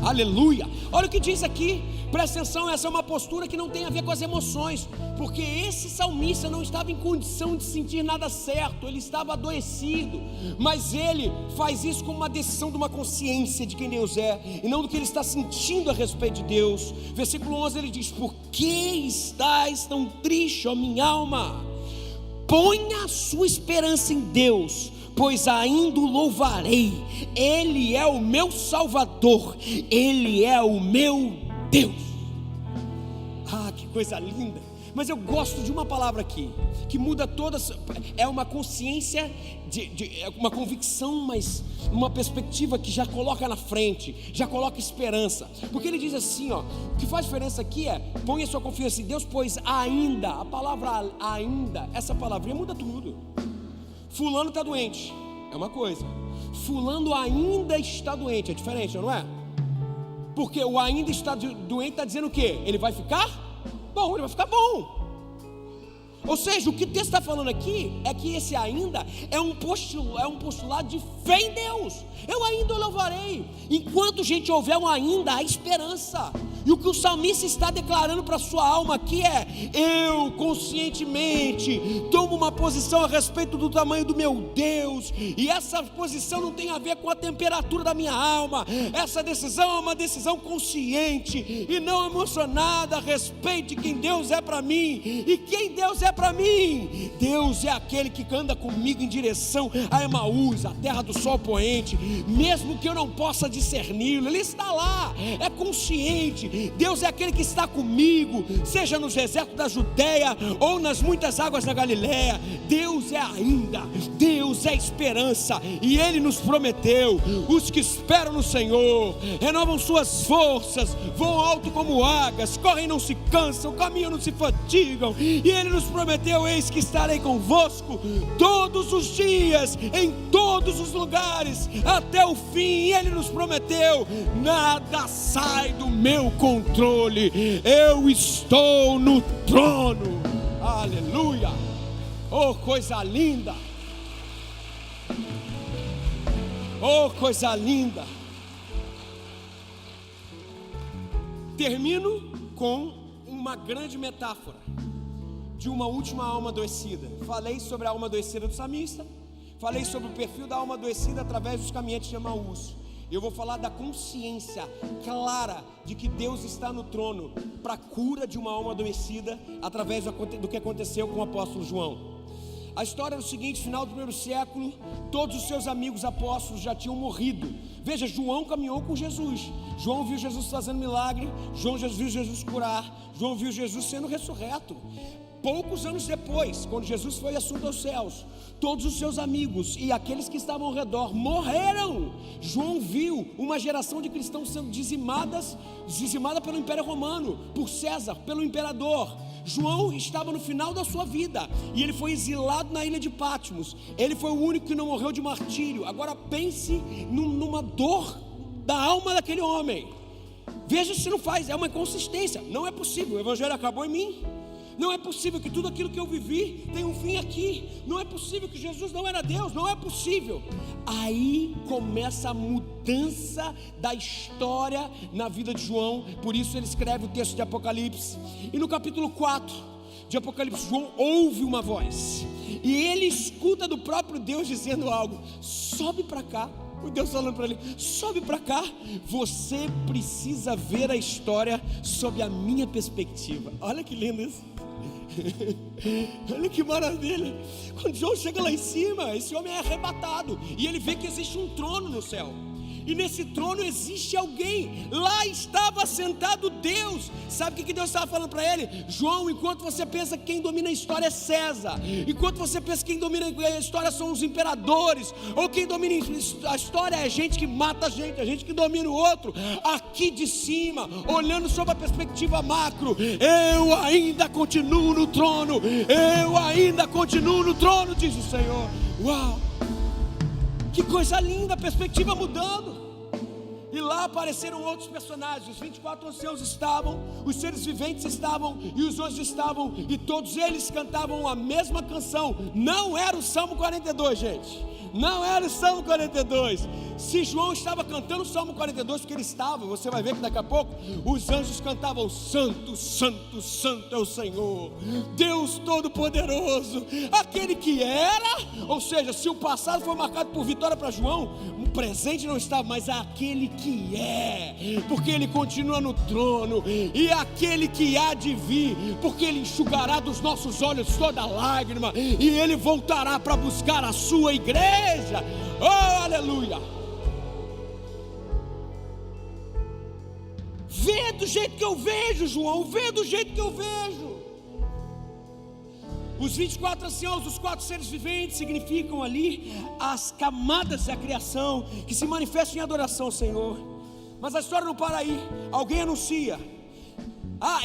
Aleluia. Olha o que diz aqui, presta atenção. Essa é uma postura que não tem a ver com as emoções, porque esse salmista não estava em condição de sentir nada certo, ele estava adoecido, mas ele faz isso como uma decisão de uma consciência de quem Deus é, e não do que ele está sentindo a respeito de Deus. Versículo 11 ele diz: por que estás tão triste, ó minha alma? Ponha a sua esperança em Deus, pois ainda o louvarei. Ele é o meu Salvador, Ele é o meu Deus. Ah, que coisa linda. Mas eu gosto de uma palavra aqui, que muda todas. É uma consciência, é uma convicção, mas uma perspectiva que já coloca na frente, já coloca esperança. Porque ele diz assim, ó, o que faz diferença aqui é: ponha sua confiança em Deus, pois ainda, a palavra ainda, essa palavrinha muda tudo. Fulano está doente, é uma coisa. Fulano ainda está doente, é diferente, não é? Porque o ainda está doente está dizendo o quê? Ele vai ficar bom, ele vai ficar bom. Ou seja, o que o texto está falando aqui é que esse ainda é um postulado de fé em Deus. Eu ainda o louvarei. Enquanto, gente, houver um ainda, há esperança. E o que o salmista está declarando para a sua alma aqui é: eu conscientemente tomo uma posição a respeito do tamanho do meu Deus, e essa posição não tem a ver com a temperatura da minha alma. Essa decisão é uma decisão consciente e não emocionada a respeito de quem Deus é para mim. E quem Deus é para mim? Deus é aquele que anda comigo em direção a Emaús, a terra do sol poente, mesmo que eu não possa discerni-lo, Ele está lá, é consciente. Deus é aquele que está comigo, seja nos desertos da Judeia ou nas muitas águas da Galileia. Deus é ainda, Deus é esperança, e Ele nos prometeu: os que esperam no Senhor renovam suas forças, voam alto como águias, correm e não se cansam, caminham e não se fatigam. E Ele nos prometeu: eis que estarei convosco todos os dias, em todos os lugares, até o fim. E Ele nos prometeu: nada sai do meu controle, eu estou no trono. Aleluia. Oh, coisa linda. Oh, coisa linda. Termino com uma grande metáfora de uma última alma adoecida. Falei sobre a alma adoecida do salmista, falei sobre o perfil da alma adoecida através dos caminhantes de Emaús. Eu vou falar da consciência clara de que Deus está no trono para a cura de uma alma adoecida através do que aconteceu com o apóstolo João. A história é o seguinte: final do primeiro século, todos os seus amigos apóstolos já tinham morrido. Veja, João caminhou com Jesus. João viu Jesus fazendo milagre, João viu Jesus curar, João viu Jesus sendo ressurreto. Poucos anos depois, quando Jesus foi assunto aos céus, todos os seus amigos e aqueles que estavam ao redor morreram. João viu uma geração de cristãos sendo dizimada pelo Império Romano, por César, pelo imperador. João estava no final da sua vida e ele foi exilado na ilha de Patmos. Ele foi o único que não morreu de martírio. Agora pense numa dor da alma daquele homem. Veja se não faz, é uma inconsistência. Não é possível, o evangelho acabou em mim. Não é possível que tudo aquilo que eu vivi tenha um fim aqui. Não é possível que Jesus não era Deus. Não é possível. Aí começa a mudança da história na vida de João. Por isso ele escreve o texto de Apocalipse. E no capítulo 4 de Apocalipse, João ouve uma voz, e ele escuta do próprio Deus dizendo algo: sobe para cá. Deus falando para ele: sobe para cá, você precisa ver a história sob a minha perspectiva. Olha que lindo isso. Olha que maravilha. Quando João chega lá em cima, esse homem é arrebatado e ele vê que existe um trono no céu. E nesse trono existe alguém. Lá estava sentado Deus. Sabe o que Deus estava falando para ele? João, enquanto você pensa que quem domina a história é César, enquanto você pensa que quem domina a história são os imperadores, ou quem domina a história é gente que mata a gente que domina o outro, aqui de cima, olhando sob a perspectiva macro, eu ainda continuo no trono. Eu ainda continuo no trono, diz o Senhor. Uau! Que coisa linda, a perspectiva mudando. E lá apareceram outros personagens. Os 24 anciãos estavam, os seres viventes estavam, e os anjos estavam, e todos eles cantavam a mesma canção. Não era o Salmo 42, gente. Não era o Salmo 42. Se João estava cantando o Salmo 42, porque ele estava, você vai ver que daqui a pouco os anjos cantavam: Santo, Santo, Santo é o Senhor, Deus Todo-Poderoso, aquele que era. Ou seja, se o passado foi marcado por vitória para João, o presente não estava, mas aquele que é, porque ele continua no trono, e aquele que há de vir, porque ele enxugará dos nossos olhos toda lágrima, e ele voltará para buscar a sua igreja. Oh, aleluia! Vê do jeito que eu vejo, João, vê do jeito que eu vejo. Os 24 anciãos, os 4 seres viventes, significam ali as camadas da criação que se manifestam em adoração ao Senhor. Mas a história não para aí. Alguém anuncia: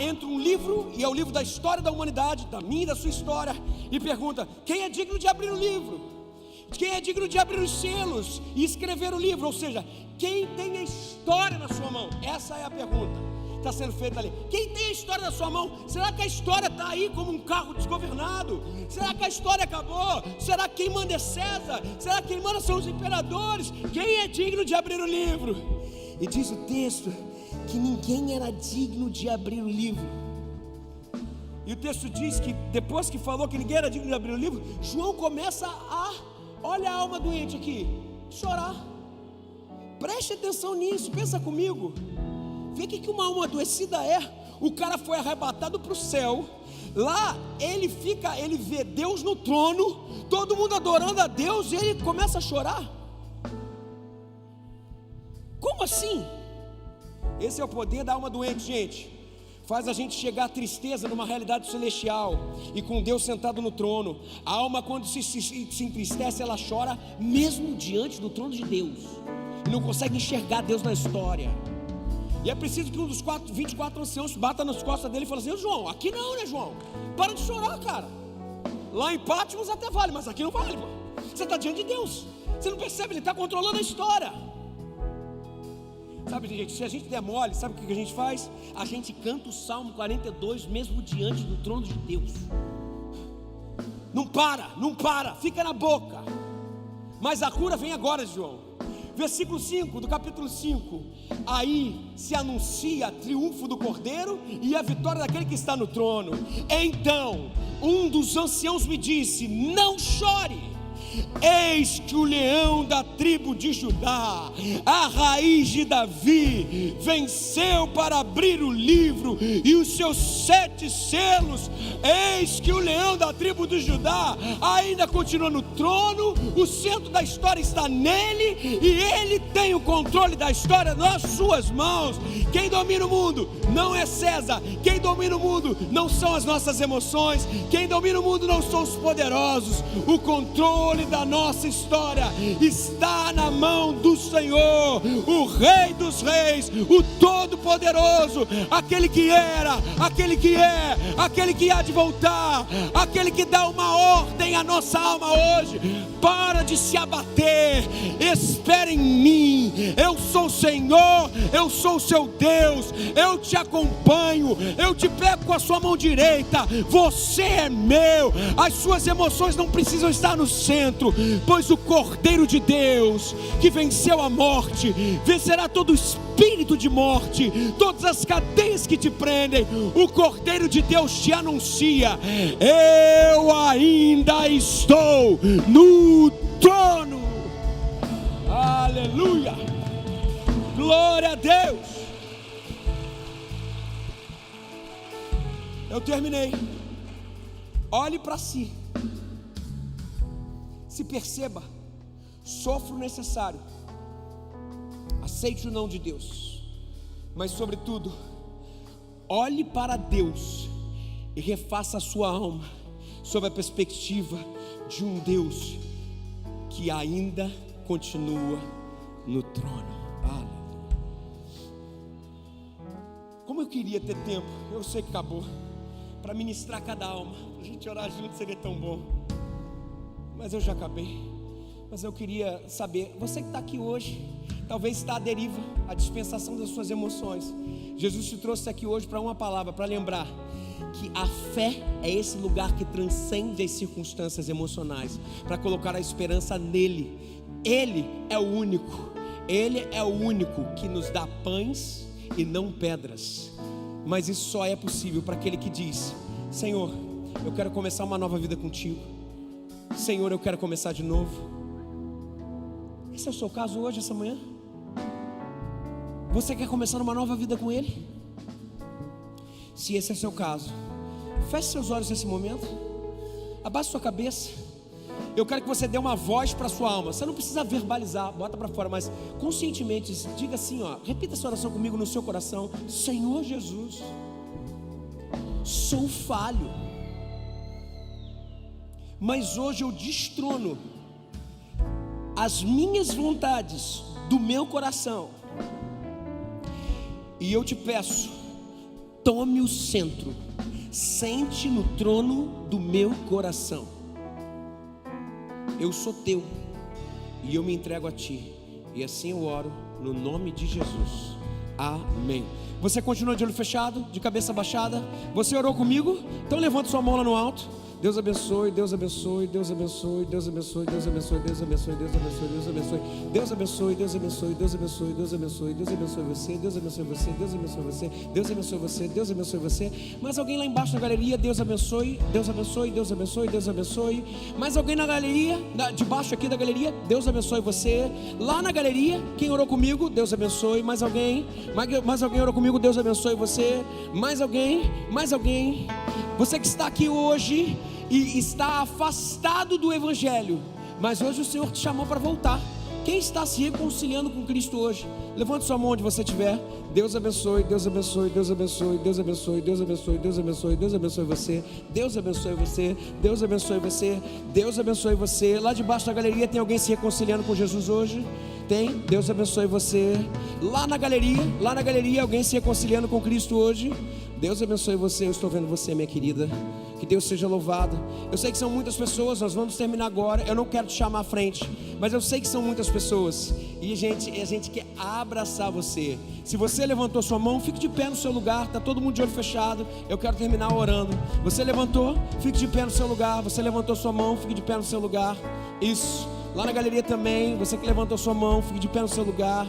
entra um livro, e é o livro da história da humanidade, da minha e da sua história, e pergunta: quem é digno de abrir o livro? Quem é digno de abrir os selos e escrever o livro? Ou seja, quem tem a história na sua mão? Essa é a pergunta que está sendo feita ali. Quem tem a história na sua mão? Será que a história está aí como um carro desgovernado? Será que a história acabou? Será que quem manda é César? Será que quem manda são os imperadores? Quem é digno de abrir o livro? E diz o texto que ninguém era digno de abrir o livro. E o texto diz que depois que falou que ninguém era digno de abrir o livro, João começa olha a alma doente aqui, chorar. Preste atenção nisso, pensa comigo. Vê o que uma alma adoecida é. O cara foi arrebatado para o céu. Lá ele vê Deus no trono, todo mundo adorando a Deus, e ele começa a chorar. Como assim? Esse é o poder da alma doente, gente. Faz a gente chegar à tristeza numa realidade celestial, e com Deus sentado no trono. A alma, quando se entristece, ela chora mesmo diante do trono de Deus, e não consegue enxergar Deus na história. E é preciso que um dos 24 anciãos bata nas costas dele e fala assim: João, aqui não, né, João? Para de chorar, cara. Lá em Patmos até vale, mas aqui não vale, mano. Você está diante de Deus, você não percebe, Ele está controlando a história. Sabe, gente, se a gente der mole, sabe o que a gente faz? A gente canta o Salmo 42 mesmo diante do trono de Deus. Não para, fica na boca. Mas a cura vem agora, João. Versículo 5 do capítulo 5. Aí se anuncia triunfo do Cordeiro e a vitória daquele que está no trono. Então um dos anciãos me disse: não chore. Eis que o leão da tribo de Judá, a raiz de Davi, venceu para abrir o livro e os seus 7 selos. Eis que o leão da tribo de Judá ainda continua no trono, o centro da história está nele, e ele tem o controle da história nas suas mãos. Quem domina o mundo não é César, quem domina o mundo não são as nossas emoções, quem domina o mundo não são os poderosos. O controle da nossa história está na mão do Senhor, o Rei dos Reis, o Todo-Poderoso, aquele que era, aquele que é, aquele que há de voltar, aquele que dá uma ordem à nossa alma hoje. Para de se abater, espere em mim. Eu sou o Senhor, eu sou o seu Deus, eu te acompanho, eu te pego com a sua mão direita, você é meu. As suas emoções não precisam estar no centro, pois o Cordeiro de Deus, que venceu a morte, vencerá todo o espírito de morte, todas as cadeias que te prendem. O Cordeiro de Deus te anuncia: eu ainda estou no trono. Aleluia. Aleluia. Glória a Deus. Eu terminei. Olhe para si. Se perceba. Sofra o necessário. Aceite o não de Deus. Mas sobretudo, olhe para Deus e refaça a sua alma sob a perspectiva de um Deus que ainda continua no trono. Aleluia. Como eu queria ter tempo, eu sei que acabou, para ministrar cada alma. A gente orar junto seria tão bom, mas eu já acabei. Mas eu queria saber, você que está aqui hoje, talvez está à deriva, a dispensação das suas emoções. Jesus te trouxe aqui hoje para uma palavra, para lembrar que a fé é esse lugar que transcende as circunstâncias emocionais, para colocar a esperança nele. Ele é o único, Ele é o único que nos dá pães e não pedras. Mas isso só é possível para aquele que diz: Senhor, eu quero começar uma nova vida contigo. Senhor, eu quero começar de novo. Esse é o seu caso hoje, essa manhã? Você quer começar uma nova vida com Ele? Se esse é o seu caso, feche seus olhos nesse momento, abaixe sua cabeça. Eu quero que você dê uma voz para a sua alma. Você não precisa verbalizar, bota para fora, mas conscientemente diga assim, ó, repita essa oração comigo no seu coração: Senhor Jesus, sou falho, mas hoje eu destrono as minhas vontades do meu coração, e eu te peço, tome o centro, sente no trono do meu coração. Eu sou teu e eu me entrego a ti, e assim eu oro no nome de Jesus, amém. Você continua de olho fechado, de cabeça baixada? Você orou comigo? Então levanta sua mão lá no alto. Deus abençoe, Deus abençoe, Deus abençoe, Deus abençoe, Deus abençoe, Deus abençoe, Deus abençoe, Deus abençoe, Deus abençoe, Deus abençoe, Deus abençoe, Deus abençoe, Deus abençoe você, Deus abençoe você, Deus abençoe você, Deus abençoe você, Deus abençoe você. Mais alguém lá embaixo na galeria? Deus abençoe, Deus abençoe, Deus abençoe, Deus abençoe. Mais alguém na galeria, debaixo aqui da galeria? Deus abençoe você. Lá na galeria, quem orou comigo? Deus abençoe. Mais alguém orou comigo? Deus abençoe você. Mais alguém? Você que está aqui hoje e está afastado do Evangelho, mas hoje o Senhor te chamou para voltar. Quem está se reconciliando com Cristo hoje? Levante sua mão onde você estiver. Deus abençoe, Deus abençoe, Deus abençoe, Deus abençoe, Deus abençoe, Deus abençoe, Deus abençoe você, Deus abençoe você, Deus abençoe você, Deus abençoe você. Lá debaixo da galeria tem alguém se reconciliando com Jesus hoje? Tem? Deus abençoe você. Lá na galeria alguém se reconciliando com Cristo hoje? Deus abençoe você. Eu estou vendo você, minha querida. Que Deus seja louvado. Eu sei que são muitas pessoas, nós vamos terminar agora. Eu não quero te chamar à frente, mas eu sei que são muitas pessoas, e a gente quer abraçar você. Se você levantou sua mão, fique de pé no seu lugar. Está todo mundo de olho fechado. Eu quero terminar orando. Você levantou, fique de pé no seu lugar. Você levantou sua mão, fique de pé no seu lugar. Isso. Lá na galeria também, você que levantou sua mão, fique de pé no seu lugar.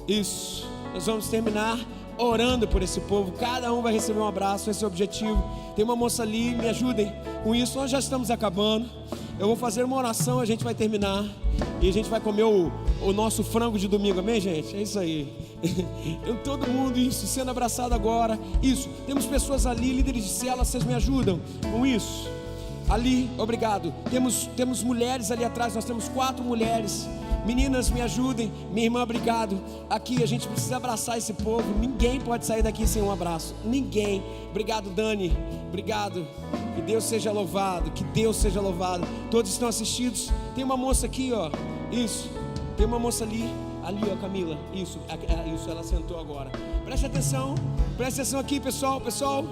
Isso. Nós vamos terminar orando por esse povo. Cada um vai receber um abraço. Esse é o objetivo. Tem uma moça ali, me ajudem com isso. Nós já estamos acabando. Eu vou fazer uma oração, a gente vai terminar, e a gente vai comer o nosso frango de domingo, amém, gente? É isso aí. Todo mundo, isso, sendo abraçado agora. Isso, temos pessoas ali, líderes de célula, vocês me ajudam com isso? Ali, obrigado. Temos mulheres ali atrás, nós temos 4 mulheres. Meninas, me ajudem. Minha irmã, obrigado. Aqui a gente precisa abraçar esse povo. Ninguém pode sair daqui sem um abraço. Ninguém. Obrigado, Dani. Obrigado. Que Deus seja louvado. Que Deus seja louvado. Todos estão assistidos. Tem uma moça aqui, ó. Isso. Tem uma moça ali. Ali, ó, Camila. Isso. Isso, ela sentou agora. Preste atenção. Preste atenção aqui, pessoal. Pessoal,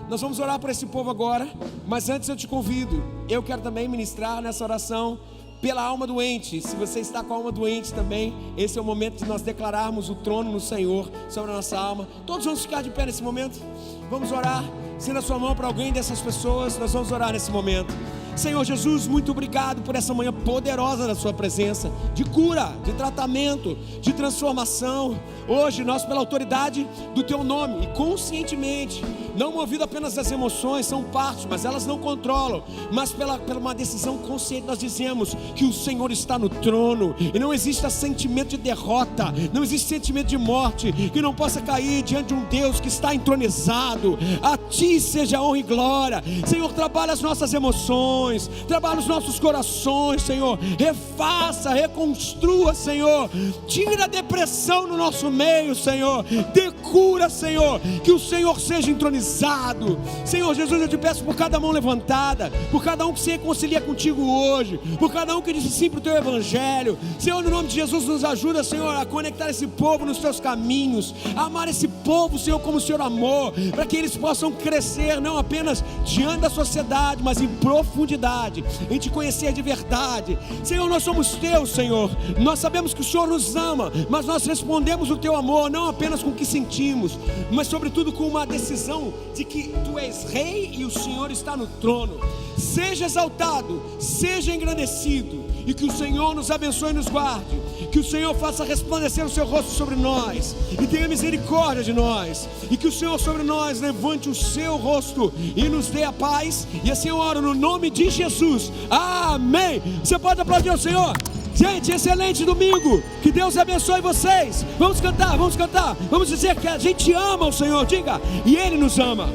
nós vamos orar por esse povo agora. Mas antes eu te convido. Eu quero também ministrar nessa oração pela alma doente. Se você está com a alma doente também, esse é o momento de nós declararmos o trono no Senhor sobre a nossa alma. Todos vamos ficar de pé nesse momento. Vamos orar. Estenda a sua mão para alguém dessas pessoas. Nós vamos orar nesse momento. Senhor Jesus, muito obrigado por essa manhã poderosa da sua presença, de cura, de tratamento, de transformação. Hoje nós, pela autoridade do teu nome, e conscientemente, não movido apenas das emoções, são parte, mas elas não controlam, mas pela uma decisão consciente, nós dizemos que o Senhor está no trono, e não existe sentimento de derrota, não existe sentimento de morte que não possa cair diante de um Deus que está entronizado. A ti seja honra e glória. Senhor, trabalha as nossas emoções, trabalha os nossos corações, Senhor, refaça, reconstrua, Senhor, tira a depressão no nosso meio, Senhor, dê cura, Senhor, que o Senhor seja entronizado. Senhor Jesus, eu te peço por cada mão levantada, por cada um que se reconcilia contigo hoje, por cada um que disse sim para o teu evangelho. Senhor, no nome de Jesus, nos ajuda, Senhor, a conectar esse povo nos teus caminhos, a amar esse povo, Senhor, como o Senhor amou, para que eles possam crescer, não apenas diante da sociedade, mas em profundidade, em te conhecer de verdade. Senhor, nós somos teus, Senhor, nós sabemos que o Senhor nos ama, mas nós respondemos o teu amor, não apenas com o que sentimos, mas sobretudo com uma decisão de que tu és rei e o Senhor está no trono. Seja exaltado, seja engrandecido, e que o Senhor nos abençoe e nos guarde, que o Senhor faça resplandecer o seu rosto sobre nós, e tenha misericórdia de nós, e que o Senhor sobre nós levante o seu rosto, e nos dê a paz, e assim eu oro no nome de Jesus, amém. Você pode aplaudir ao Senhor? Gente, excelente domingo, que Deus abençoe vocês. Vamos cantar, vamos dizer que a gente ama o Senhor, diga, e Ele nos ama.